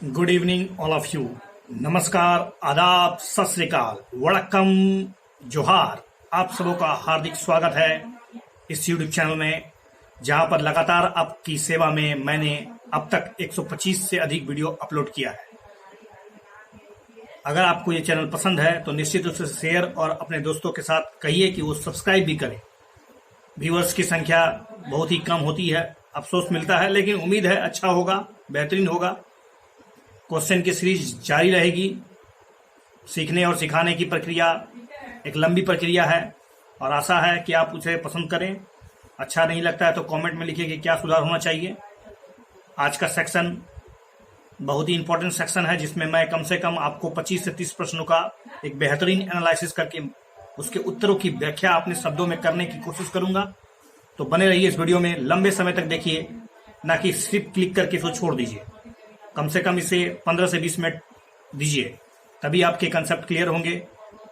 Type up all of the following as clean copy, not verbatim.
Good evening all of you. नमस्कार, आदाब, सत श्री अकाल, वड़क्कम, जोहार। आप सबों का हार्दिक स्वागत है इस यूट्यूब चैनल में, जहां पर लगातार आपकी सेवा में मैंने अब तक 125 से अधिक वीडियो अपलोड किया है। अगर आपको ये चैनल पसंद है तो निश्चित रूप से शेयर और अपने दोस्तों के साथ कहिए कि वो सब्सक्राइब भी करें। व्यूअर्स की संख्या बहुत ही कम होती है, अफसोस मिलता है, लेकिन उम्मीद है अच्छा होगा, बेहतरीन होगा। क्वेश्चन की सीरीज जारी रहेगी। सीखने और सिखाने की प्रक्रिया एक लंबी प्रक्रिया है और आशा है कि आप उसे पसंद करें। अच्छा नहीं लगता है तो कमेंट में लिखिए कि क्या सुधार होना चाहिए। आज का सेक्शन बहुत ही इंपॉर्टेंट सेक्शन है, जिसमें मैं कम से कम आपको 25 से 30 प्रश्नों का एक बेहतरीन एनालिसिस करके उसके उत्तरों की व्याख्या अपने शब्दों में करने की कोशिश करूंगा। तो बने रहिए इस वीडियो में, लंबे समय तक देखिए, ना कि सिर्फ क्लिक करके इसको छोड़ दीजिए। कम से कम इसे 15 से 20 मिनट दीजिए, तभी आपके कंसेप्ट क्लियर होंगे।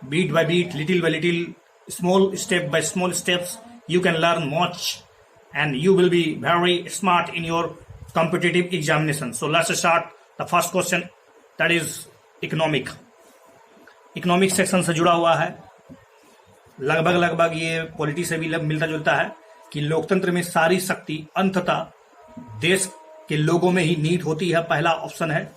Bit by bit, little by little, small step by small steps, you can learn much and you will be very smart in your competitive examination. So let's start the first question, that is economic. Economic section से जुड़ा हुआ है, लगभग ये polity से भी मिलता जुलता है कि लोकतंत्र में सारी शक्ति अंततः देश के लोगों में ही निहित होती है, पहला ऑप्शन है।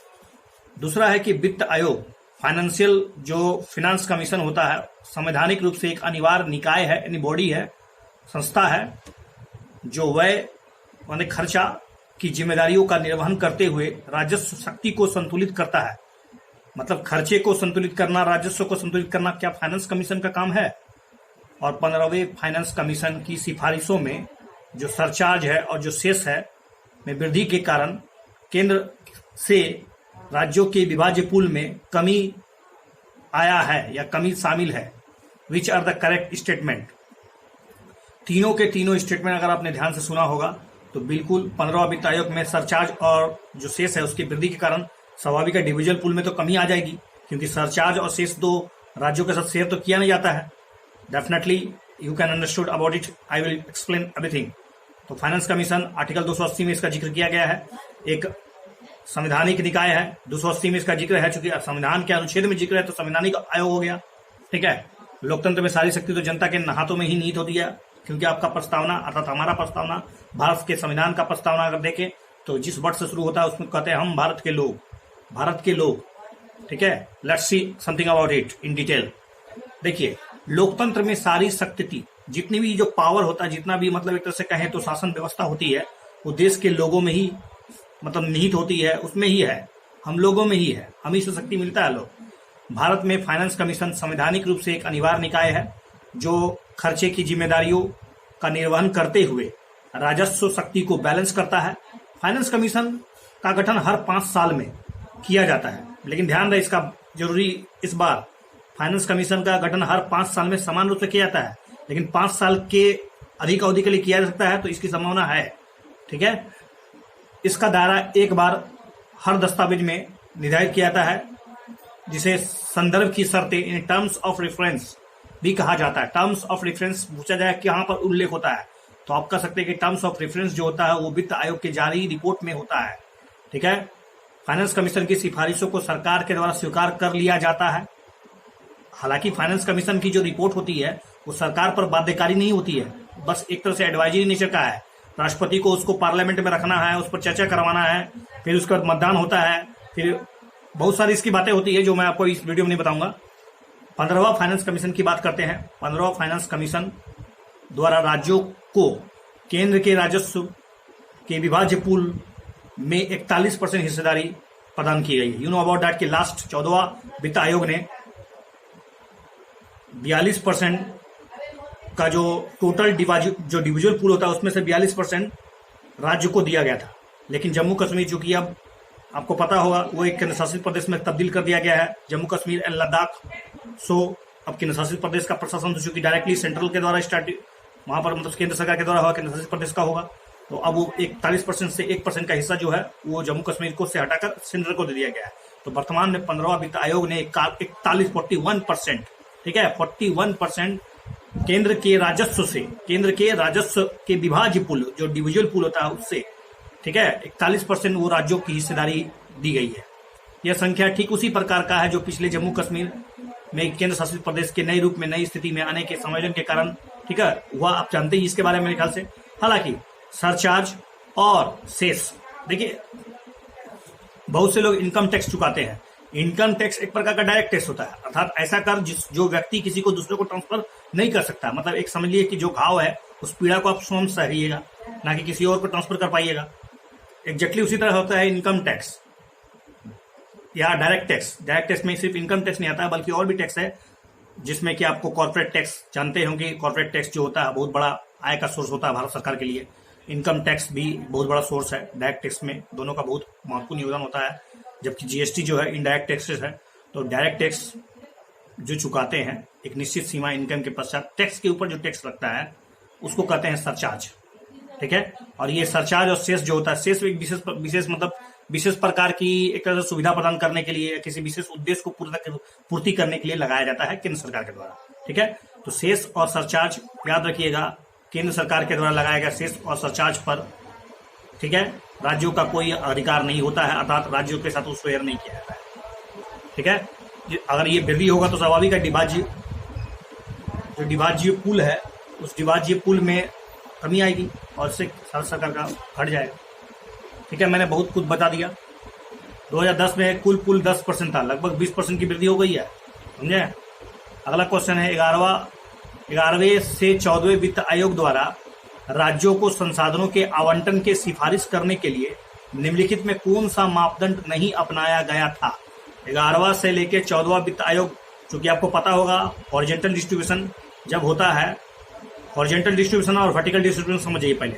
दूसरा है कि वित्त आयोग, फाइनेंशियल जो फिनांस कमीशन होता है, संवैधानिक रूप से एक अनिवार्य निकाय है, यानी बॉडी है, संस्था है, जो व्यय माने खर्चा की जिम्मेदारियों का निर्वहन करते हुए राजस्व शक्ति को संतुलित करता है। मतलब खर्चे को संतुलित करना, राजस्व को संतुलित करना क्या फाइनेंस कमीशन का काम है? और 15वें फाइनेंस कमीशन की सिफारिशों में जो सरचार्ज है और जो शेष है में वृद्धि के कारण केंद्र से राज्यों के विभाज्य पूल में कमी आया है या कमी शामिल है। Which are the correct statement? तीनों के तीनों स्टेटमेंट अगर आपने ध्यान से सुना होगा तो बिल्कुल 15वां वित्त आयोग में सरचार्ज और जो शेष है उसकी वृद्धि के कारण स्वाभाविक इंडिविजुअल पूल में तो कमी आ जाएगी, क्योंकि सरचार्ज और शेष दो राज्यों के साथ शेयर तो किया नहीं जाता है। Definitely you can understood about it, I will explain everything. तो फाइनेंस कमीशन आर्टिकल 280 में इसका जिक्र किया गया है, एक संवैधानिक निकाय है। 280 में इसका जिक्र है, चूंकि संविधान के अनुच्छेद में जिक्र है तो संवैधानिक आयोग हो गया। ठीक है, लोकतंत्र में सारी शक्ति तो जनता के हाथों में ही निहित होती है, क्योंकि आपका प्रस्तावना अर्थात हमारा प्रस्तावना, भारत के संविधान का प्रस्तावना अगर देखें तो जिस वर्ड से शुरू होता है उसमें कहते हैं हम भारत के लोग, भारत के लोग। ठीक है, let's see something about it in detail. देखिए, लोकतंत्र में सारी शक्ति, जितनी भी जो पावर होता है, जितना भी मतलब एक तरह से कहें तो शासन व्यवस्था होती है, वो देश के लोगों में ही मतलब निहित होती है, उसमें ही है, हम लोगों में ही है, हम ही से शक्ति मिलता है लोग। भारत में फाइनेंस कमीशन संवैधानिक रूप से एक अनिवार्य निकाय है, जो खर्चे की जिम्मेदारियों का निर्वहन करते हुए राजस्व शक्ति को बैलेंस करता है। फाइनेंस कमीशन का गठन हर 5 साल में किया जाता है, लेकिन ध्यान रहे इसका जरूरी, इस बार फाइनेंस कमीशन का गठन हर 5 साल में समान रूप से किया जाता है, लेकिन 5 साल के अधिक अवधि के लिए किया जा सकता है, तो इसकी संभावना है। ठीक है, इसका दायरा एक बार हर दस्तावेज में निर्धारित किया जाता है, जिसे संदर्भ की शर्तें इन टर्म्स ऑफ रेफरेंस भी कहा जाता है। टर्म्स ऑफ रेफरेंस पूछा जाए कि यहाँ पर उल्लेख होता है तो आप कह सकते हैं कि टर्म्स ऑफ रेफरेंस जो होता है वो वित्त आयोग के जारी रिपोर्ट में होता है। ठीक है, फाइनेंस कमीशन की सिफारिशों को सरकार के द्वारा स्वीकार कर लिया जाता है। हालांकि फाइनेंस कमीशन की जो रिपोर्ट होती है वो सरकार पर बाध्यकारी नहीं होती है, बस एक तरह से एडवाइजरी नेचर का है। राष्ट्रपति को उसको पार्लियामेंट में रखना है, उस पर चर्चा करवाना है, फिर उसके बाद मतदान होता है, फिर बहुत सारी इसकी बातें होती है जो मैं आपको इस वीडियो में नहीं बताऊंगा। 15वां फाइनेंस कमीशन की बात करते हैं। 15वां फाइनेंस कमीशन द्वारा राज्यों को केंद्र के राजस्व के विभाज्य पूल में 41% हिस्सेदारी प्रदान की गई है। यू नो अबाउट दैट कि लास्ट 14वां वित्त आयोग ने 42% का जो टोटल जो डिविजुअल पूल होता है उसमें से 42% राज्य को दिया गया था, लेकिन जम्मू कश्मीर चूंकि अब आपको पता होगा वो एक केंद्र शासित प्रदेश में तब्दील कर दिया गया है, जम्मू कश्मीर एंड लद्दाख। सो अब केंद्र शासित प्रदेश का प्रशासन तो चूंकि डायरेक्टली सेंट्रल के द्वारा स्टार्ट वहां पर मतलब केंद्र सरकार के द्वारा होगा, केंद्र शासित प्रदेश का होगा, तो अब वो 41% से 1% का हिस्सा जो है वो जम्मू कश्मीर को से हटाकर सेंट्रल को दे दिया गया है। तो वर्तमान में 15वां वित्त आयोग ने 41% ठीक है 41% केंद्र के राजस्व के विभाज्य पुल जो डिविजुअल पुल होता है उससे ठीक है 41% वो राज्यों की हिस्सेदारी दी गई है। यह संख्या ठीक उसी प्रकार का है जो पिछले जम्मू कश्मीर में केंद्र शासित प्रदेश के नए रूप में नई स्थिति में आने के संयोजन के कारण, ठीक है, हुआ। आप जानते ही इसके बारे में मेरे ख्याल से। हालांकि सरचार्ज और सेस, देखिए बहुत से लोग इनकम टैक्स चुकाते हैं। इनकम टैक्स एक प्रकार का डायरेक्ट टैक्स होता है, अर्थात ऐसा कर जो व्यक्ति किसी को दूसरे को ट्रांसफर नहीं कर सकता। मतलब एक समझ लिए कि जो घाव है उस पीड़ा को आप स्वयं सहिएगा, ना कि किसी और को ट्रांसफर कर पाइएगा। एग्जैक्टली उसी तरह होता है इनकम टैक्स या डायरेक्ट टैक्स। डायरेक्ट टैक्स में सिर्फ इनकम टैक्स नहीं आता है, बल्कि और भी टैक्स है, जिसमें कि आपको कॉर्पोरेट टैक्स, जानते होंगे कॉर्पोरेट टैक्स जो होता है बहुत बड़ा आय का सोर्स होता है भारत सरकार के लिए। इनकम टैक्स भी बहुत बड़ा सोर्स है। डायरेक्ट टैक्स में दोनों का बहुत महत्वपूर्ण योगदान होता है, जबकि जीएसटी जो है इनडायरेक्ट टैक्सेस है। तो डायरेक्ट टैक्स जो चुकाते हैं एक निश्चित सीमा इनकम के पश्चात, टैक्स के ऊपर जो टैक्स लगता है उसको कहते हैं सरचार्ज, ठीक है। और ये सरचार्ज और सेस जो होता है, सेस एक विशेष मतलब विशेष प्रकार की एक तरह से सुविधा प्रदान करने के लिए, किसी विशेष उद्देश्य को पूर्ति करने के लिए लगाया जाता है केंद्र सरकार के द्वारा, ठीक है। तो सेस और सरचार्ज याद रखिएगा, केंद्र सरकार के द्वारा लगाया गया सेस और सरचार्ज पर, ठीक है, राज्यों का कोई अधिकार नहीं होता है, अर्थात राज्यों के साथ उसको शेयर नहीं किया जाता है, ठीक है। अगर ये वृद्धि होगा तो स्वाभाविक है जो डिवाजीय पुल है उस डिवाजीय पुल में कमी आएगी और इससे भारत सरकार का घट जाएगा, ठीक है। मैंने बहुत कुछ बता दिया। 2010 में कुल पुल 10% था, लगभग 20% की वृद्धि हो गई है, समझे। अगला क्वेश्चन है 11वें से 14वें वित्त आयोग द्वारा राज्यों को संसाधनों के आवंटन के सिफारिश करने के लिए निम्नलिखित में कौन सा मापदंड नहीं अपनाया गया था। 11वां से लेकर 14वां वित्त आयोग, चूंकि आपको पता होगा हॉरिजॉन्टल डिस्ट्रीब्यूशन जब होता है, हॉरिजॉन्टल डिस्ट्रीब्यूशन और वर्टिकल डिस्ट्रीब्यूशन समझिए पहले।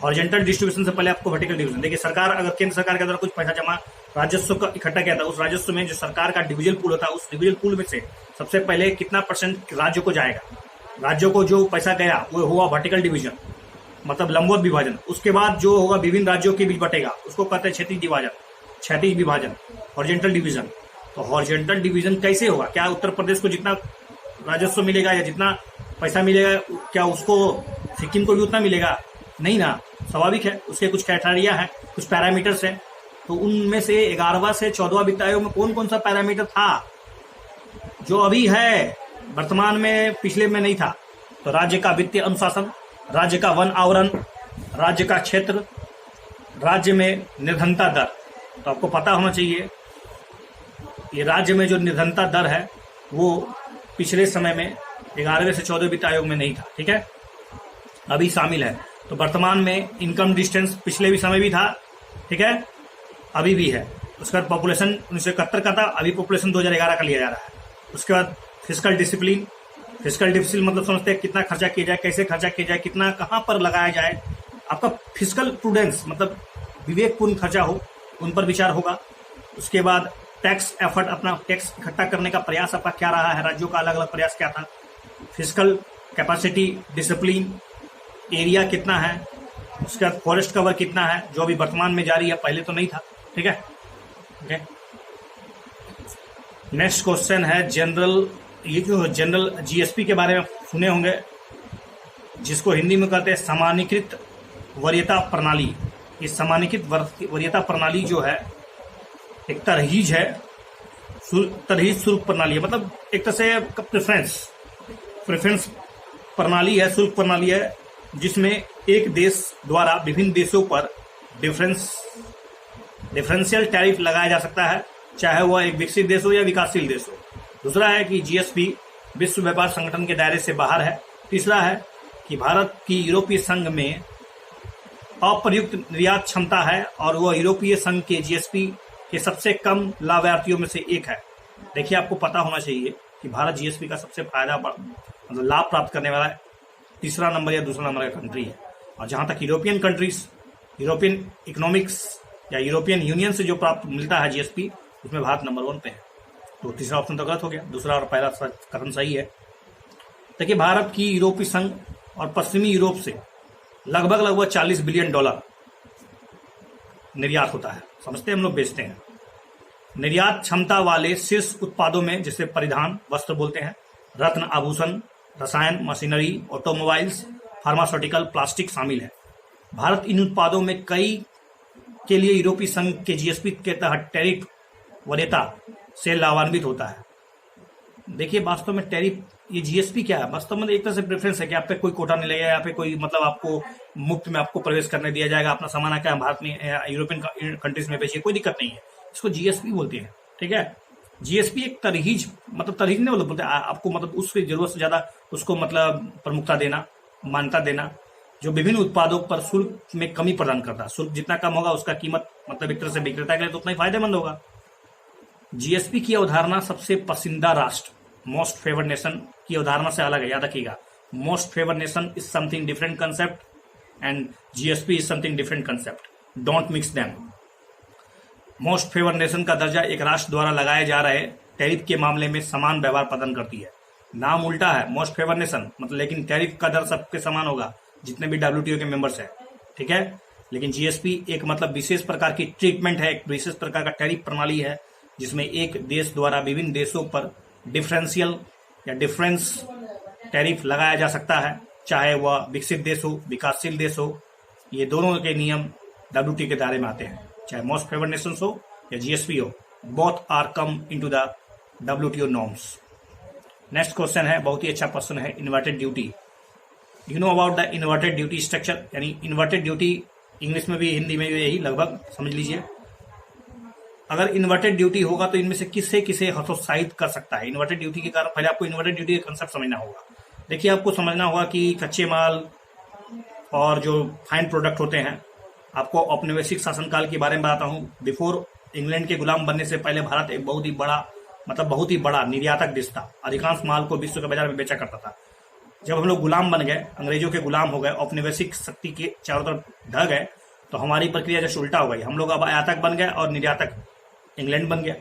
हॉरिजॉन्टल डिस्ट्रीब्यूशन से पहले आपको वर्टिकल डिवीजन, देखिए सरकार अगर केंद्र सरकार के द्वारा कुछ पैसा जमा राजस्व का इकट्ठा किया था, उस राजस्व में जो सरकार का डिविजन पूल होता है, उस डिविजन पूल में से सबसे पहले कितना % राज्य को जाएगा, राज्यों को जो पैसा गया वो हुआ वर्टिकल डिवीजन, मतलब लंबवत विभाजन। उसके बाद जो होगा विभिन्न राज्यों के बीच बटेगा, उसको कहते हैं क्षैतिज विभाजन, हॉरिजॉन्टल डिवीजन। तो हॉरिजॉन्टल डिवीजन कैसे होगा? क्या उत्तर प्रदेश को जितना राजस्व मिलेगा या जितना पैसा मिलेगा, क्या उसको सिक्किम को भी उतना मिलेगा? नहीं ना, स्वाभाविक है, उसके कुछ क्राइटेरिया है, कुछ पैरामीटर्स है। तो उनमें से 11वां से 14वां वित्त आयोग में कौन कौन सा पैरामीटर था जो अभी है, वर्तमान में पिछले में नहीं था? तो राज्य का वित्तीय अनुशासन, राज्य का वन आवरण, राज्य का क्षेत्र, राज्य में निर्धनता दर। तो आपको पता होना चाहिए ये राज्य में जो निर्धनता दर है वो पिछले समय में 11वें से 14वें वित्त आयोग में नहीं था, ठीक है, अभी शामिल है। तो वर्तमान में इनकम डिस्टेंस पिछले भी समय भी था, ठीक है, अभी भी है। उसके बाद पॉपुलेशन 1971 का था, अभी पॉपुलेशन 2011 का लिया जा रहा है। उसके बाद फिस्कल डिसिप्लिन मतलब समझते हैं कितना खर्चा किया जाए, कैसे खर्चा किया जाए, कितना कहाँ पर लगाया जाए। आपका फिस्कल प्रूडेंस मतलब विवेकपूर्ण खर्चा हो, उन पर विचार होगा। उसके बाद टैक्स एफर्ट, अपना टैक्स इकट्ठा करने का प्रयास आपका क्या रहा है, राज्यों का अलग अलग प्रयास क्या था। फिस्कल कैपेसिटी, डिसिप्लिन, एरिया कितना है, उसके बाद फॉरेस्ट कवर कितना है, जो अभी वर्तमान में जारी है, पहले तो नहीं था, ठीक है। ओके, नेक्स्ट क्वेश्चन है जनरल, ये जो जनरल जीएसपी के बारे में सुने होंगे, जिसको हिंदी में कहते हैं सामान्यीकृत वरीयता प्रणाली। ये सामान्यीकृत वरीयता प्रणाली जो है एक तरहीज है, तरहीज शुल्क प्रणाली है, मतलब एक तरह से प्रेफरेंस प्रणाली है, शुल्क प्रणाली है, जिसमें एक देश द्वारा विभिन्न देशों पर डिफरेंशियल टैरिफ लगाया जा सकता है, चाहे वह एक विकसित देश हो या विकासशील देश हो। दूसरा है कि जीएसपी विश्व व्यापार संगठन के दायरे से बाहर है। तीसरा है कि भारत की यूरोपीय संघ में अप्रयुक्त निर्यात क्षमता है और वह यूरोपीय संघ के जीएसपी के सबसे कम लाभार्थियों में से एक है। देखिए, आपको पता होना चाहिए कि भारत जीएसपी का सबसे फायदा मतलब लाभ प्राप्त करने वाला तीसरा नंबर या दूसरा नंबर का कंट्री है। और जहां तक यूरोपियन कंट्रीज, यूरोपियन इकोनॉमिक्स या यूरोपियन यूनियन से जो प्राप्त मिलता है जीएसपी, उसमें भारत नंबर 1 पे है। तो तीसरा ऑप्शन तो गलत हो गया, दूसरा और पहला कथन सही है। देखिए, भारत की यूरोपीय संघ और पश्चिमी यूरोप से लगभग $40 बिलियन निर्यात होता है, समझते हैं हम लोग, बेचते हैं। निर्यात क्षमता वाले शीर्ष उत्पादों में जैसे परिधान वस्त्र बोलते हैं, रत्न आभूषण, रसायन, मशीनरी, ऑटोमोबाइल्स, फार्मास्यूटिकल, प्लास्टिक शामिल है। भारत इन उत्पादों में कई के लिए यूरोपीय संघ के जीएसपी के तहत टैरिफ वरीयता से लाभान्वित होता है। देखिए वास्तव में टैरिफ, ये जीएसपी क्या है, वास्तव में एक तरह से प्रेफरेंस है कि आप पे कोई कोटा नहीं लगेगा, यहाँ पे कोई मतलब आपको मुफ्त में आपको प्रवेश करने दिया जाएगा, अपना सामान आकर भारत में या यूरोपियन कंट्रीज में बेचिए, कोई दिक्कत नहीं है। इसको जीएसपी बोलते हैं, ठीक है। जीएसपी एक तरहीज, मतलब तरहीज नहीं बोलते, आपको मतलब उसकी जरूरत से ज्यादा उसको मतलब प्रमुखता देना, मान्यता देना, जो विभिन्न उत्पादों पर शुल्क में कमी प्रदान करता है। शुल्क जितना कम होगा उसका कीमत मतलब एक तरह से विक्रेता के लिए तो उतना ही फायदेमंद होगा। जीएसपी की अवधारणा सबसे पसंदीदा राष्ट्र, मोस्ट फेवर्ड नेशन की अवधारणा से अलग है, याद रखिएगा। Most favoured nation is something different concept and GSP is something different concept, don't mix them. Most favoured nation का दर्जा एक राष्ट्र द्वारा लगाए जा रहे टैरिफ के मामले में समान व्यवहार प्रदान करती है। नाम उल्टा है, मोस्ट फेवर्ड नेशन मतलब, लेकिन टैरिफ का दर सबके समान होगा जितने भी डब्ल्यूटीओ के मेंबर्स हैं, ठीक है। लेकिन जीएसपी एक मतलब विशेष प्रकार की ट्रीटमेंट है, एक विशेष प्रकार का टैरिफ प्रणाली है जिसमें एक देश द्वारा विभिन्न देशों पर डिफरेंशियल या डिफरेंस टैरिफ लगाया जा सकता है, चाहे वह विकसित देश हो, विकासशील देश हो। ये दोनों के नियम डब्ल्यूटीओ के दायरे में आते हैं, चाहे मोस्ट फेवर्ड नेशंस हो या जीएसपी हो, both are come into the WTO norms. Next question है, बहुत ही अच्छा क्वेश्चन है, inverted duty. You know about the inverted duty structure, यानी इन्वर्टेड ड्यूटी इंग्लिश में भी हिंदी में भी यही लगभग समझ लीजिए। अगर इन्वर्टेड ड्यूटी होगा तो इनमें से किसे किसे हतोत्साहित कर सकता है। इन्वर्टेड ड्यूटी के कारण पहले आपको इन्वर्टेड ड्यूटी का कंसेप्ट समझना होगा। देखिए आपको समझना होगा कि कच्चे माल और जो फाइन प्रोडक्ट होते हैं, आपको औपनिवेशिक शासनकाल के बारे में बताता हूँ। बिफोर इंग्लैंड के गुलाम बनने से पहले भारत एक बहुत ही बड़ा निर्यातक देश था, अधिकांश माल को विश्व के बाजार में बेचा करता था। जब हम लोग गुलाम बन गए, अंग्रेजों के गुलाम हो गए, औपनिवेशिक शक्ति के चारों तरफ ढह गए, तो हमारी प्रक्रिया जैसे उल्टा हो गई। हम लोग अब आयातक बन गए और निर्यातक इंग्लैंड बन गया।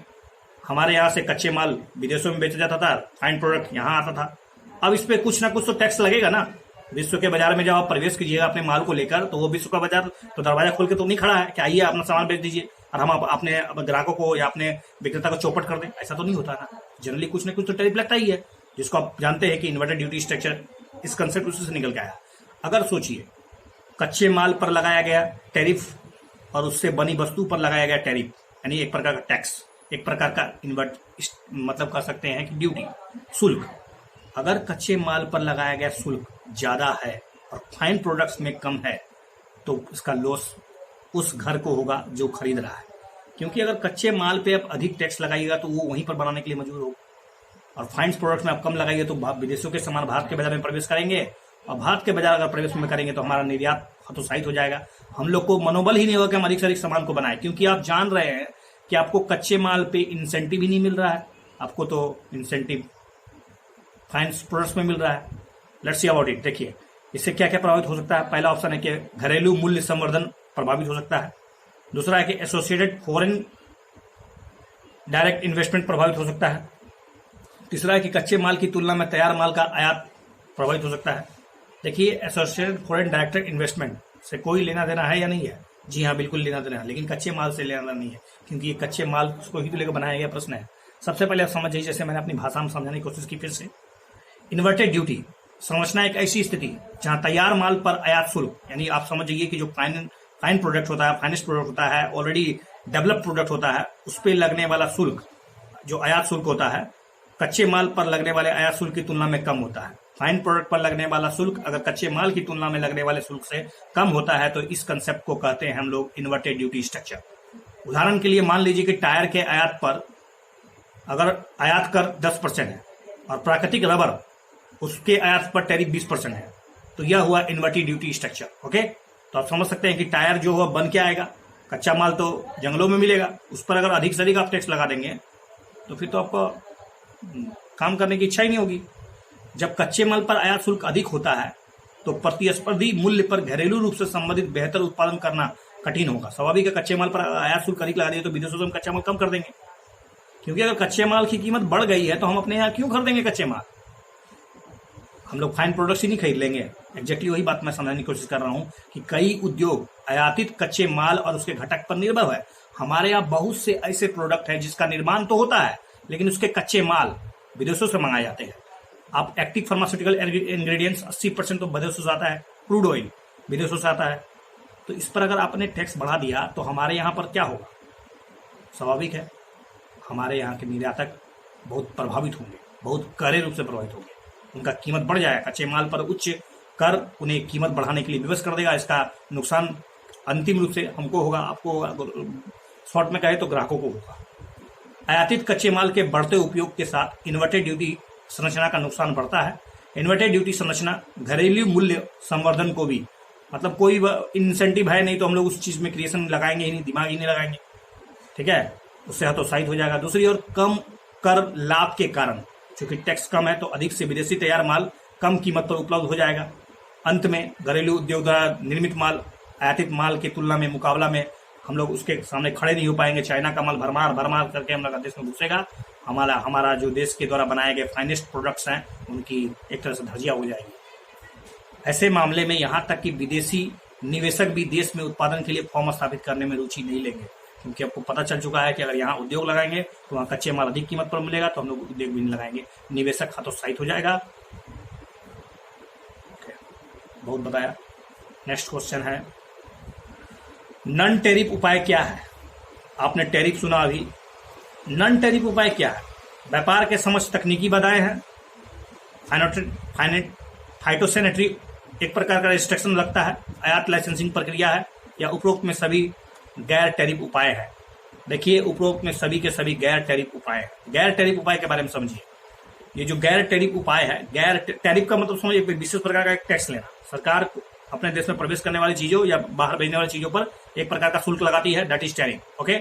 हमारे यहाँ से कच्चे माल विदेशों में बेचा जाता था, फाइन प्रोडक्ट यहाँ आता था। अब इस पे कुछ ना कुछ तो टैक्स लगेगा ना। विश्व के बाजार में जब आप प्रवेश कीजिएगा अपने माल को लेकर, तो वो विश्व का बाजार तो दरवाजा खोल के तो नहीं खड़ा है कि आइए अपना सामान बेच दीजिए और हम अपने ग्राहकों को या अपने विक्रेता को चौपट कर दें, ऐसा तो नहीं होता ना। जनरली कुछ ना कुछ तो टैरिफ लगता ही है, जिसको आप जानते हैं कि इन्वर्टेड ड्यूटी स्ट्रक्चर, इस कंसेप्ट उसी से निकल के आया। अगर सोचिए कच्चे माल पर लगाया गया टैरिफ और उससे बनी वस्तु पर लगाया गया टैरिफ, यानी एक प्रकार का टैक्स, एक प्रकार का मतलब कह सकते हैं कि ड्यूटी, शुल्क। अगर कच्चे माल पर लगाया गया शुल्क ज्यादा है और फाइन प्रोडक्ट्स में कम है, तो इसका लॉस उस घर को होगा जो खरीद रहा है, क्योंकि अगर कच्चे माल पे आप अधिक टैक्स लगाइएगा तो वो वहीं पर बनाने के लिए मजबूर होगा, और फाइन प्रोडक्ट्स में आप कम लगाइए तो विदेशों के सामान भारत के बाजार में प्रवेश करेंगे, और भारत के बाजार अगर प्रवेश में करेंगे तो हमारा निर्यात हतोत्साहित हो जाएगा। हम लोग को मनोबल ही नहीं होगा कि हम अधिक से अधिक सामान को बनाए, क्योंकि आप जान रहे हैं कि आपको कच्चे माल पे इंसेंटिव ही नहीं मिल रहा है, आपको तो इंसेंटिव फाइन प्रोडक्ट्स में मिल रहा है। Let's see about it. देखिए इससे क्या क्या प्रभावित हो सकता है। पहला ऑप्शन है कि घरेलू मूल्य संवर्धन प्रभावित हो सकता है। दूसरा है कि एसोसिएटेड फॉरेन डायरेक्ट इन्वेस्टमेंट प्रभावित हो सकता है। तीसरा है कि कच्चे माल की तुलना में तैयार माल का आयात प्रभावित हो सकता है। देखिए एसोसिएटेड फॉरेन डायरेक्ट इन्वेस्टमेंट से कोई लेना देना है या नहीं है? जी हाँ, बिल्कुल लेना देना है, लेकिन कच्चे माल से लेना देना नहीं है, क्योंकि ये कच्चे माल को ही तो लेकर बनाया गया प्रश्न है। सबसे पहले आप समझिए, जैसे मैंने अपनी भाषा में समझाने की कोशिश की फिर से। इन्वर्टेड ड्यूटी समझना एक ऐसी स्थिति जहां तैयार माल पर आयात शुल्क, यानी आप समझ जाइए कि जो फाइन प्रोडक्ट होता है, फाइनेंस प्रोडक्ट होता है, ऑलरेडी डेवलप प्रोडक्ट होता है, उस पर लगने वाला शुल्क जो आयात शुल्क होता है, कच्चे माल पर लगने वाले आयात शुल्क की तुलना में कम होता है। फाइन प्रोडक्ट पर लगने वाला शुल्क अगर कच्चे माल की तुलना में लगने वाले शुल्क से कम होता है, तो इस कंसेप्ट को कहते हैं हम लोग इन्वर्टेड ड्यूटी स्ट्रक्चर। उदाहरण के लिए मान लीजिए कि टायर के आयात पर अगर आयात कर 10% है और प्राकृतिक रबर उसके आयात पर टैरिफ 20% है, तो यह हुआ इन्वर्टेड ड्यूटी स्ट्रक्चर। ओके, तो आप समझ सकते हैं कि टायर जो है बन के आएगा, कच्चा माल तो जंगलों में मिलेगा, उस पर अगर अधिक से अधिक आप टैक्स लगा देंगे तो फिर तो आपको काम करने की इच्छा ही नहीं होगी। जब कच्चे माल पर आयात शुल्क अधिक होता है तो प्रतिस्पर्धी मूल्य पर घरेलू रूप से संबंधित बेहतर उत्पादन करना कठिन होगा। स्वाभाविक है, कच्चे माल पर आयात शुल्क अधिक लगा दिए तो विदेशों से हम कच्चा माल कम कर देंगे, क्योंकि अगर कच्चे माल की कीमत बढ़ गई है तो हम अपने यहाँ क्यों खरीदेंगे कच्चे माल? हम लोग फाइन प्रोडक्ट्स ही नहीं खरीद लेंगे। एग्जैक्टली वही बात मैं समझाने की कोशिश कर रहा हूँ कि कई उद्योग आयातित कच्चे माल और उसके घटक पर निर्भर है। हमारे यहाँ बहुत से ऐसे प्रोडक्ट हैं जिसका निर्माण तो होता है, लेकिन उसके कच्चे माल विदेशों से मंगाए जाते हैं। आप एक्टिव फार्मास्यूटिकल इंग्रेडिएंट्स 80% तो विदेशों से आता है, क्रूड ऑयल विदेशों से आता है। तो इस पर अगर आपने टैक्स बढ़ा दिया तो हमारे यहाँ पर क्या होगा? स्वाभाविक है हमारे यहाँ के निर्यातक बहुत प्रभावित होंगे, बहुत कड़े रूप से प्रभावित होंगे। उनका कीमत बढ़ जाएगा, कच्चे माल पर उच्च कर उन्हें कीमत बढ़ाने के लिए विवश कर देगा। इसका नुकसान अंतिम रूप से हमको होगा, आपको होगा, शॉर्ट में कहे तो ग्राहकों को होगा। आयातित कच्चे माल के बढ़ते उपयोग के साथ इन्वर्टेड ड्यूटी संरचना का नुकसान बढ़ता है। इन्वर्टेड ड्यूटी संरचना घरेलू मूल्य संवर्धन को भी, मतलब कोई इंसेंटिव है नहीं तो हम लोग उस चीज में क्रिएशन लगाएंगे ही नहीं, दिमाग ही नहीं लगाएंगे, ठीक है, उससे हतोत्साहित हो जाएगा। दूसरी ओर कम कर लाभ के कारण, चूंकि टैक्स कम है तो अधिक से विदेशी तैयार माल कम कीमत पर उपलब्ध हो जाएगा। अंत में घरेलू उद्योग द्वारा निर्मित माल आयातित माल की तुलना में, मुकाबला में हम लोग उसके सामने खड़े नहीं हो पाएंगे। चाइना का माल भरमार भरमार करके हम लोग देश में घुसेगा। हमारा जो देश के द्वारा बनाए गए फाइनेस्ट प्रोडक्ट्स हैं उनकी एक तरह से धजिया हो जाएगी। ऐसे मामले में यहाँ तक कि विदेशी निवेशक भी देश में उत्पादन के लिए फॉर्म स्थापित करने में रुचि नहीं लेंगे, क्योंकि आपको पता चल चुका है कि अगर यहाँ उद्योग लगाएंगे तो वहाँ कच्चे माल अधिक कीमत पर मिलेगा, तो हम लोग उद्योग भी नहीं लगाएंगे, निवेशक हतोत्साहित हो जाएगा। बहुत बताया। नेक्स्ट क्वेश्चन है, नॉन टैरिफ उपाय क्या है? आपने टैरिफ सुना अभी, नॉन टैरिफ उपाय क्या है? व्यापार के समक्ष तकनीकी बाधाएं हैं, फाइटोसैनिटरी एक प्रकार का रिस्ट्रिक्शन लगता है, आयात लाइसेंसिंग प्रक्रिया है, या उपरोक्त में सभी गैर टैरिफ उपाय है। देखिए, उपरोक्त में सभी के सभी गैर टैरिफ उपाय है। गैर टैरिफ उपाय के बारे में समझिए। ये जो गैर टैरिफ उपाय है, गैर टैरिफ का मतलब समझिए विशेष प्रकार का एक टैक्स लेना। सरकार अपने देश में प्रवेश करने वाली चीजों या बाहर भेजने वाली चीजों पर एक प्रकार का शुल्क लगाती है, दैट इज टैरिफ। ओके,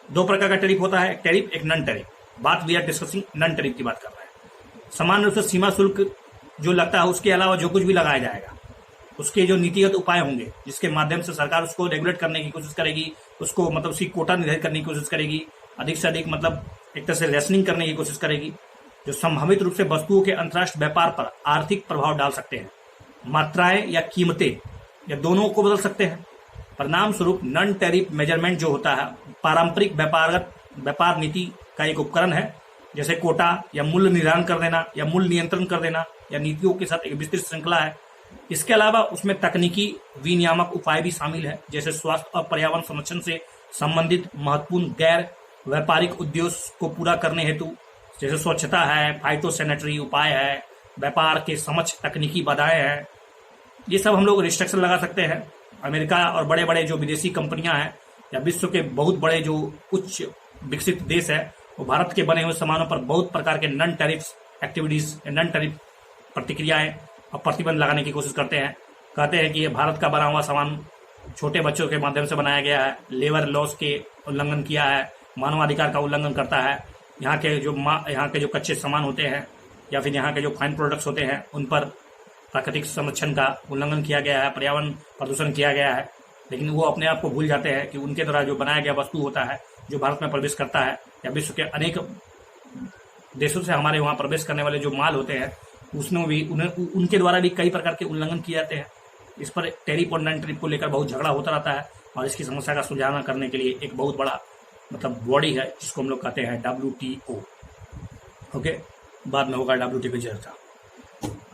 दो प्रकार का टैरिफ होता है, एक टैरिफ एक नॉन टैरिफ। बात we are discussing non tariff की बात कर रहे हैं। सामान्य रूप से सीमा शुल्क जो लगता है, उसके अलावा जो कुछ भी लगाया जाएगा, उसके जो नीतिगत उपाय होंगे जिसके माध्यम से सरकार उसको रेगुलेट करने की कोशिश करेगी, उसको मतलब उसकी कोटा निर्धारित करने की कोशिश करेगी, अधिक से अधिक मतलब एक तरह से रेशनिंग करने की कोशिश करेगी, जो संभावित रूप से वस्तुओं के अंतर्राष्ट्रीय व्यापार पर आर्थिक प्रभाव डाल सकते हैं। मात्राएं या कीमतें या दोनों को बदल सकते हैं। परिणाम स्वरूप नॉन टैरिफ मेजरमेंट जो होता है, पारंपरिक व्यापार नीति का एक उपकरण है, जैसे कोटा या मूल्य निर्धारण कर देना या मूल्य नियंत्रण कर देना, या नीतियों के साथ एक विस्तृत श्रृंखला है। इसके अलावा उसमें तकनीकी विनियामक उपाय भी शामिल है, जैसे स्वास्थ्य और पर्यावरण संरक्षण से संबंधित महत्वपूर्ण गैर व्यापारिक उद्देश्य को पूरा करने हेतु, जैसे स्वच्छता है, फाइटोसैनिटरी उपाय है, व्यापार के समक्ष तकनीकी बाधाएं हैं। ये सब हम लोग रिस्ट्रिक्शन लगा सकते हैं। अमेरिका और बड़े बड़े जो विदेशी कंपनियां हैं या विश्व के बहुत बड़े जो उच्च विकसित देश है, वो भारत के बने हुए सामानों पर बहुत प्रकार के non tariff activities, non tariff प्रतिक्रियाएं और प्रतिबंध लगाने की कोशिश करते हैं। कहते हैं कि ये भारत का बना हुआ सामान छोटे बच्चों के माध्यम से बनाया गया है, लेबर लॉस के उल्लंघन किया है, मानवाधिकार का उल्लंघन करता है, यहाँ के जो कच्चे सामान होते हैं या फिर यहाँ के जो फाइन प्रोडक्ट्स होते हैं उन पर प्राकृतिक संरक्षण का उल्लंघन किया गया है, पर्यावरण प्रदूषण किया गया है। लेकिन वो अपने आप को भूल जाते हैं कि उनके द्वारा जो बनाया गया वस्तु होता है, जो भारत में प्रवेश करता है या विश्व के अनेक देशों से हमारे वहाँ प्रवेश करने वाले जो माल होते हैं, उसमें भी उनके द्वारा भी कई प्रकार के उल्लंघन किए जाते हैं। इस पर टैरिफ और नॉन टैरिफ को लेकर बहुत झगड़ा होता रहता है, और इसकी समस्या का सुलझाना करने के लिए एक बहुत बड़ा मतलब बॉडी है जिसको हम लोग कहते हैं WTO। ओके, बाद में होगा WTO की चर्चा।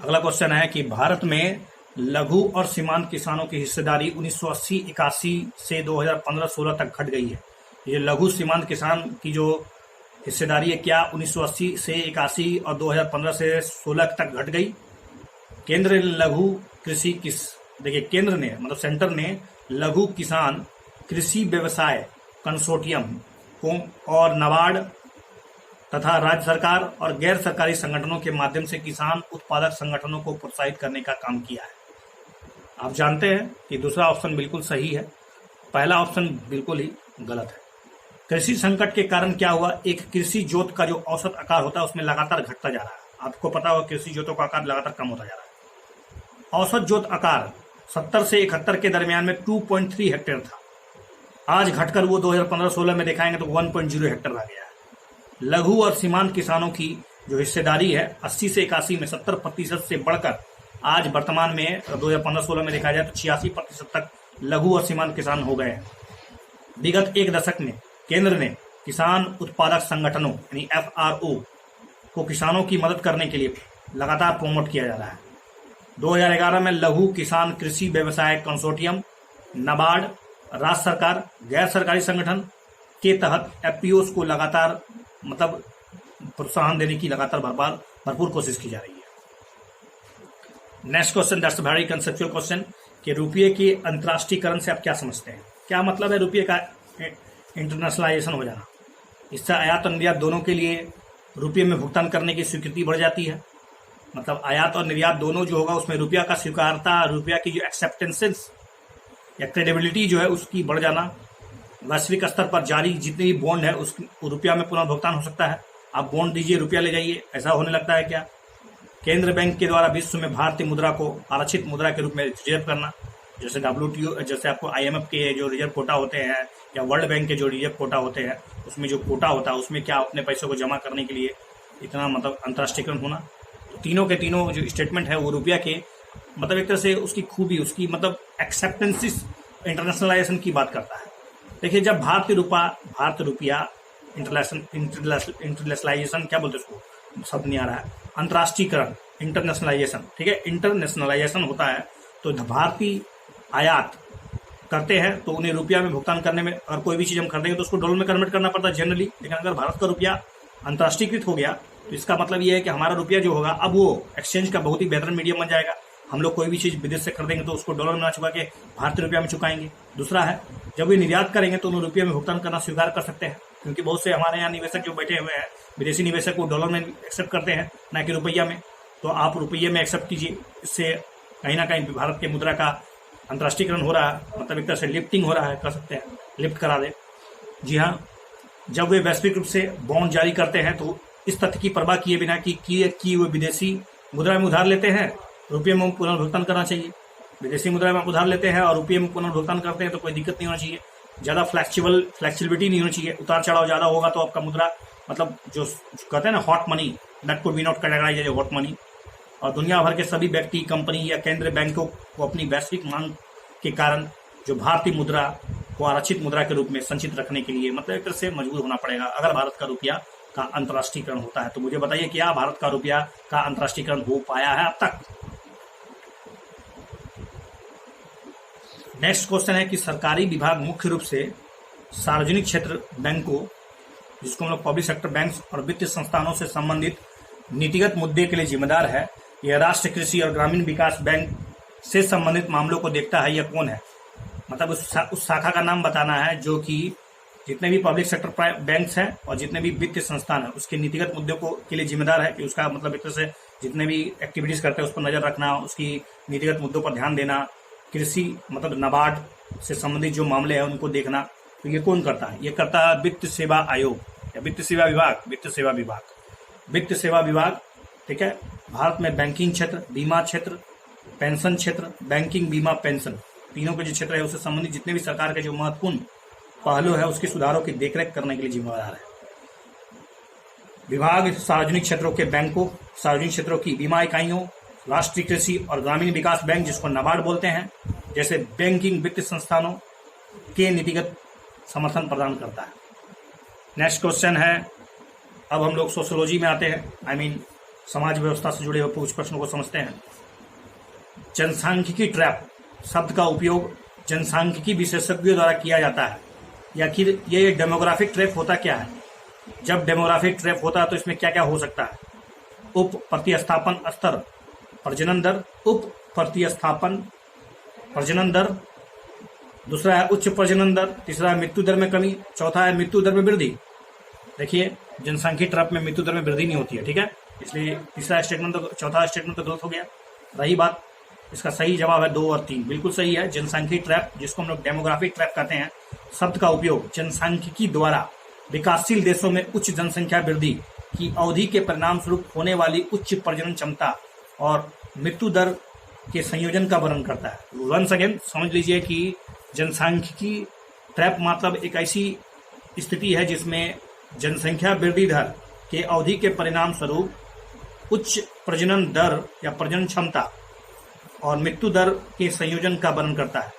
अगला क्वेश्चन है कि भारत में लघु और सीमांत किसानों की हिस्सेदारी 1980-81 से 2015-16 तक घट गई है। ये लघु सीमांत किसान की जो हिस्सेदारी है, क्या 1980 से 81 और 2015 से 16 तक घट गई? केंद्र लघु कृषि देखिए, केंद्र ने मतलब सेंटर ने लघु किसान कृषि व्यवसाय कंसोर्टियम को और नाबार्ड तथा राज्य सरकार और गैर सरकारी संगठनों के माध्यम से किसान उत्पादक संगठनों को प्रोत्साहित करने का काम किया है। आप जानते हैं कि दूसरा ऑप्शन बिल्कुल सही है, पहला ऑप्शन बिल्कुल ही गलत है। कृषि संकट के कारण क्या हुआ, एक कृषि जोत का जो औसत आकार होता है उसमें लगातार घटता जा रहा है। आपको पता होगा कृषि जोतों का आकार लगातार कम होता जा रहा है। औसत जोत आकार 70 से 71 के दरमियान में 2.3 हेक्टेयर था, आज घटकर वो 2015-16 में दिखाएंगे तो 1.0 हेक्टेयर आ गया है। लघु और सीमांत किसानों की जो हिस्सेदारी है 80 से 81 में 70% से बढ़कर आज वर्तमान में 2015-16 में देखा जाए तो 86% तक लघु और सीमांत किसान हो गए हैं। विगत एक दशक में केंद्र ने किसान उत्पादक संगठनों यानी FRO को किसानों की मदद करने के लिए लगातार प्रमोट किया जा रहा है। 2011 में लघु किसान कृषि व्यवसाय कंसोर्टियम, नाबार्ड, राज्य सरकार, गैर सरकारी संगठन के तहत FPOs को लगातार मतलब प्रोत्साहन देने की लगातार भरपूर कोशिश की जा रही है। Next question, that's very conceptual question, कि रुपये के अंतर्राष्ट्रीयकरण से आप क्या समझते हैं? क्या मतलब है रुपये का इंटरनेशनलाइजेशन हो जाना? इससे आयात और निर्यात दोनों के लिए रुपये में भुगतान करने की स्वीकृति बढ़ जाती है। मतलब आयात और निर्यात दोनों जो होगा उसमें रुपया का स्वीकारता, रुपया की जो एक्सेप्टेंसेस या क्रेडिबिलिटी जो है उसकी बढ़ जाना। वैश्विक स्तर पर जारी जितने भी बॉन्ड है उस रुपया में पुनः भुगतान हो सकता है। आप बॉन्ड दीजिए, रुपया ले जाइए, ऐसा होने लगता है क्या? केंद्र बैंक के द्वारा विश्व में भारतीय मुद्रा को आरक्षित मुद्रा के रूप में रिजर्व करना, जैसे WTO, जैसे आपको IMF के जो रिजर्व कोटा होते हैं या वर्ल्ड बैंक के जो रिजर्व कोटा होते हैं, उसमें जो कोटा होता है उसमें क्या अपने पैसों को जमा करने के लिए इतना मतलब अंतर्राष्ट्रीयकरण होना। तो तीनों के तीनों जो स्टेटमेंट है वो रुपया के मतलब एक तरह से उसकी खूबी, उसकी मतलब एक्सेप्टेंसिस इंटरनेशनलाइजेशन की बात करता है। देखिए, जब भारतीय रुपया इंटरनेशनलाइजेशन क्या बोलते हैं उसको, शब्द नहीं आ रहा है, अंतर्राष्ट्रीयकरण, इंटरनेशनलाइजेशन, ठीक है, इंटरनेशनलाइजेशन होता है तो भारतीय आयात करते हैं तो उन्हें रुपया में भुगतान करने में, और कोई भी चीज हम खरीदेंगे तो उसको डॉलर में कन्वर्ट करना पड़ता है जनरली। लेकिन अगर भारत का रुपया अंतर्राष्ट्रीयकृत हो गया तो इसका मतलब ये है कि हमारा रुपया जो होगा अब वो एक्सचेंज का बहुत ही बेहतर मीडियम बन जाएगा। हम लोग कोई भी चीज विदेश से खरीदेंगे तो उसको डॉलर में ना चुका के भारतीय रुपया में चुकाएंगे। दूसरा है, जब वे निर्यात करेंगे तो उन्हें रुपये में भुगतान करना स्वीकार कर सकते हैं, क्योंकि बहुत से हमारे यहाँ निवेशक जो बैठे हुए हैं, विदेशी निवेशक, वो डॉलर में एक्सेप्ट करते हैं ना कि रुपया में। तो आप रुपये में एक्सेप्ट कीजिए, इससे कहीं ना कहीं भारत के मुद्रा का अंतर्राष्ट्रीयकरण हो रहा है, मतलब एक तरह से लिफ्टिंग हो रहा है, कर सकते हैं, लिफ्ट करा दे। जी हाँ, जब वे वैश्विक रूप से बॉन्ड जारी करते हैं तो इस तथ्य की परवाह किए बिना कि वे विदेशी मुद्रा में उधार लेते हैं, रुपये में पुनर्भुगतान करना चाहिए। विदेशी मुद्रा में उधार लेते हैं और रुपये में पुनर्भुगतान करते हैं तो कोई दिक्कत नहीं होना चाहिए। ज्यादा फ्लेक्सिबिलिटी नहीं होनी चाहिए, उतार चढ़ाव ज्यादा होगा तो आपका मुद्रा मतलब जो कहते हैं ना hot money, that could be not categorized as hot money. और दुनिया भर के सभी व्यक्ति, कंपनी या केंद्रीय बैंकों को अपनी वैश्विक मांग के कारण जो भारतीय मुद्रा को आरक्षित मुद्रा के रूप में संचित रखने के लिए मतलब एक तरह से मजबूर होना पड़ेगा अगर भारत का रुपया का अंतर्राष्ट्रीयकरण होता है। तो मुझे बताइए, क्या भारत का रुपया का अंतर्राष्ट्रीयकरण हो पाया है अब तक? नेक्स्ट क्वेश्चन है कि सरकारी विभाग मुख्य रूप से सार्वजनिक क्षेत्र बैंकों, जिसको हम लोग पब्लिक सेक्टर बैंक्स और वित्तीय संस्थानों से संबंधित नीतिगत मुद्दे के लिए जिम्मेदार है। यह राष्ट्रीय कृषि और ग्रामीण विकास बैंक से संबंधित मामलों को देखता है। यह कौन है? मतलब उस शाखा का नाम बताना है जो कि जितने भी पब्लिक सेक्टर बैंक्स हैं और जितने भी वित्तीय संस्थान हैं उसके नीतिगत मुद्दों को के लिए जिम्मेदार है, कि उसका मतलब एक तरह से जितने भी एक्टिविटीज करते हैं उस पर नजर रखना, उसकी नीतिगत मुद्दों पर ध्यान देना, कृषि मतलब नाबार्ड से संबंधित जो मामले हैं उनको देखना। तो ये कौन करता है? ये करता है वित्त सेवा आयोग या वित्त सेवा विभाग। वित्त सेवा विभाग, ठीक है। भारत में बैंकिंग क्षेत्र, बीमा क्षेत्र, पेंशन क्षेत्र, बैंकिंग, बीमा, पेंशन, तीनों के जो क्षेत्र है उससे संबंधित जितने भी सरकार के जो महत्वपूर्ण पहलू है उसके सुधारों की देखरेख करने के लिए जिम्मेदार है। विभाग सार्वजनिक क्षेत्रों के बैंकों, सार्वजनिक क्षेत्रों की बीमा इकाइयों, राष्ट्रीय कृषि और ग्रामीण विकास बैंक जिसको नाबार्ड बोलते हैं, जैसे बैंकिंग वित्तीय संस्थानों के नीतिगत समर्थन प्रदान करता है। नेक्स्ट क्वेश्चन है, अब हम लोग सोशियोलॉजी में आते हैं, समाज व्यवस्था से जुड़े हुए कुछ प्रश्नों को समझते हैं। जनसांख्यिकी ट्रैप शब्द का उपयोग जनसांख्यिकी विशेषज्ञों द्वारा किया जाता है, या फिर ये डेमोग्राफिक ट्रैप होता क्या है? जब डेमोग्राफिक ट्रैप होता है तो इसमें क्या क्या हो सकता है? उप प्रतिस्थापन स्तर, प्रजनन दर, उप प्रतिस्थापन प्रजनन दर, दूसरा है उच्च प्रजनन दर, तीसरा है मृत्यु दर में कमी, चौथा है मृत्यु दर में वृद्धि। देखिए, जनसांख्यिकी ट्रैप में मृत्यु दर में वृद्धि नहीं होती है, ठीक है, इसलिए तीसरा स्टेटमेंट तो, चौथा स्टेटमेंट तो गलत हो गया। रही बात, इसका सही जवाब है 2 और 3, बिल्कुल सही है। जनसांख्यिकी ट्रैप, जिसको हम लोग डेमोग्राफिक ट्रैप कहते हैं, शब्द का उपयोग जनसांख्यिकी द्वारा विकासशील देशों में उच्च जनसंख्या वृद्धि की अवधि के परिणाम स्वरूप होने वाली उच्च प्रजनन क्षमता और मृत्यु दर के संयोजन का वर्णन करता है। वंस अगेन समझ लीजिए कि जनसांख्यिकी ट्रैप मतलब एक ऐसी स्थिति है जिसमें जनसंख्या वृद्धि दर के अवधि के परिणाम स्वरूप उच्च प्रजनन दर या प्रजनन क्षमता और मृत्यु दर के संयोजन का वर्णन करता है।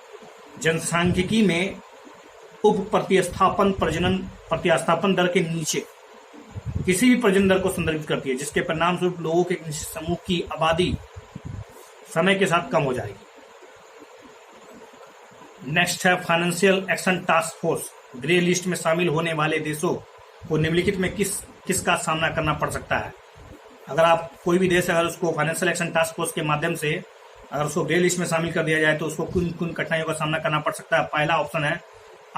जनसांख्यिकी में उप प्रतिस्थापन दर के नीचे किसी भी प्रजनन दर को संदर्भित करती है जिसके परिणाम स्वरूप लोगों के निश्चित समूह की आबादी समय के साथ कम हो जाएगी। नेक्स्ट है financial action task force, grey list में शामिल होने वाले देशों को निम्नलिखित में किसका सामना करना पड़ सकता है। अगर आप कोई भी देश अगर उसको फाइनेंशियल एक्शन टास्क फोर्स के माध्यम से अगर उसको ग्रे लिस्ट में शामिल कर दिया जाए तो उसको किन किन कठिनाइयों का सामना करना पड़ सकता है। पहला ऑप्शन है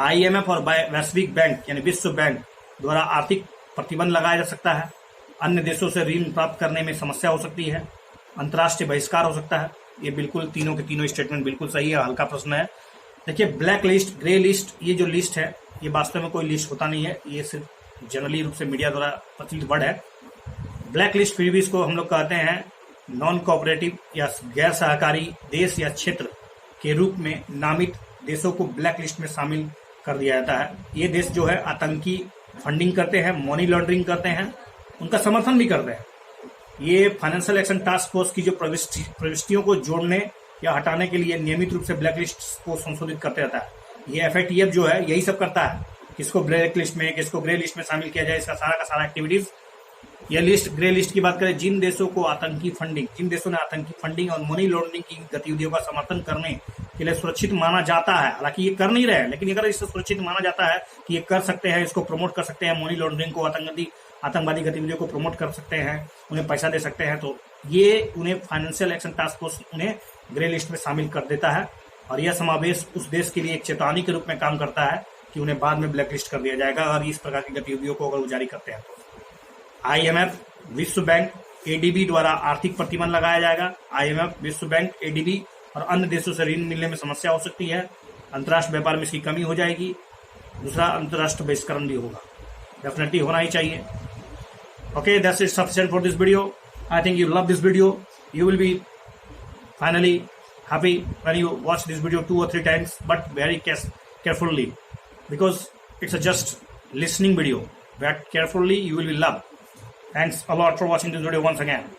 IMF और वैश्विक बैंक यानी विश्व बैंक द्वारा आर्थिक प्रतिबंध लगाया जा सकता है। अन्य देशों से ऋण प्राप्त करने में समस्या हो सकती है। अंतर्राष्ट्रीय बहिष्कार हो सकता है। ये बिल्कुल तीनों के तीनों स्टेटमेंट बिल्कुल सही है। हल्का प्रश्न है। देखिए, ब्लैक लिस्ट, ग्रे लिस्ट, ये जो लिस्ट है ये वास्तव में कोई लिस्ट होता नहीं है, ये सिर्फ जनरली रूप से मीडिया द्वारा प्रचलित वर्ड है। ब्लैक लिस्ट फिर भी इसको हम लोग कहते हैं नॉन कोऑपरेटिव या गैर सहकारी देश या क्षेत्र के रूप में नामित देशों को ब्लैक लिस्ट में शामिल कर दिया जाता है। ये देश जो है आतंकी फंडिंग करते हैं, मनी लॉन्ड्रिंग करते हैं, उनका समर्थन भी करते हैं। ये फाइनेंशियल एक्शन टास्क फोर्स की जो प्रविष्टियों को जोड़ने या हटाने के लिए नियमित रूप से ब्लैक लिस्ट को संशोधित करते रहता है। ये FATF जो है यही सब करता है, किसको ब्लैक लिस्ट में किसको ग्रे लिस्ट में शामिल किया जाए, इसका सारा का सारा एक्टिविटीज। यह लिस्ट, ग्रे लिस्ट की बात करें, जिन देशों को आतंकी फंडिंग, जिन देशों ने आतंकी फंडिंग और मनी लॉन्ड्रिंग की गतिविधियों का समर्थन करने के लिए सुरक्षित माना जाता है, हालांकि ये कर नहीं रहे, लेकिन अगर इससे सुरक्षित माना जाता है कि ये कर सकते हैं, इसको प्रमोट कर सकते हैं, मनी लॉन्ड्रिंग को, आतंकवादी गतिविधियों को प्रमोट कर सकते हैं, उन्हें पैसा दे सकते हैं, तो ये उन्हें फाइनेंशियल एक्शन टास्क फोर्स उन्हें ग्रे लिस्ट में शामिल कर देता है। और यह समावेश उस देश के लिए एक चेतावनी के रूप में काम करता है कि उन्हें बाद में ब्लैक लिस्ट कर दिया जाएगा और इस प्रकार की गतिविधियों को अगर वो जारी करते हैं तो। IMF, विश्व बैंक, ADB द्वारा आर्थिक प्रतिबंध लगाया जाएगा। IMF, विश्व बैंक, ADB और अन्य देशों से ऋण मिलने में समस्या हो सकती है। अंतर्राष्ट्रीय व्यापार में इसकी कमी हो जाएगी। दूसरा, अंतर्राष्ट्रीय बहिष्करण भी होगा, डेफिनेटली होना ही चाहिए। Okay, that's it sufficient for this video. I think you love this video. You will be finally happy when you watch this video 2 or 3 times, but very carefully, because it's a just listening video. But carefully you will be loved. Thanks a lot for watching this video once again.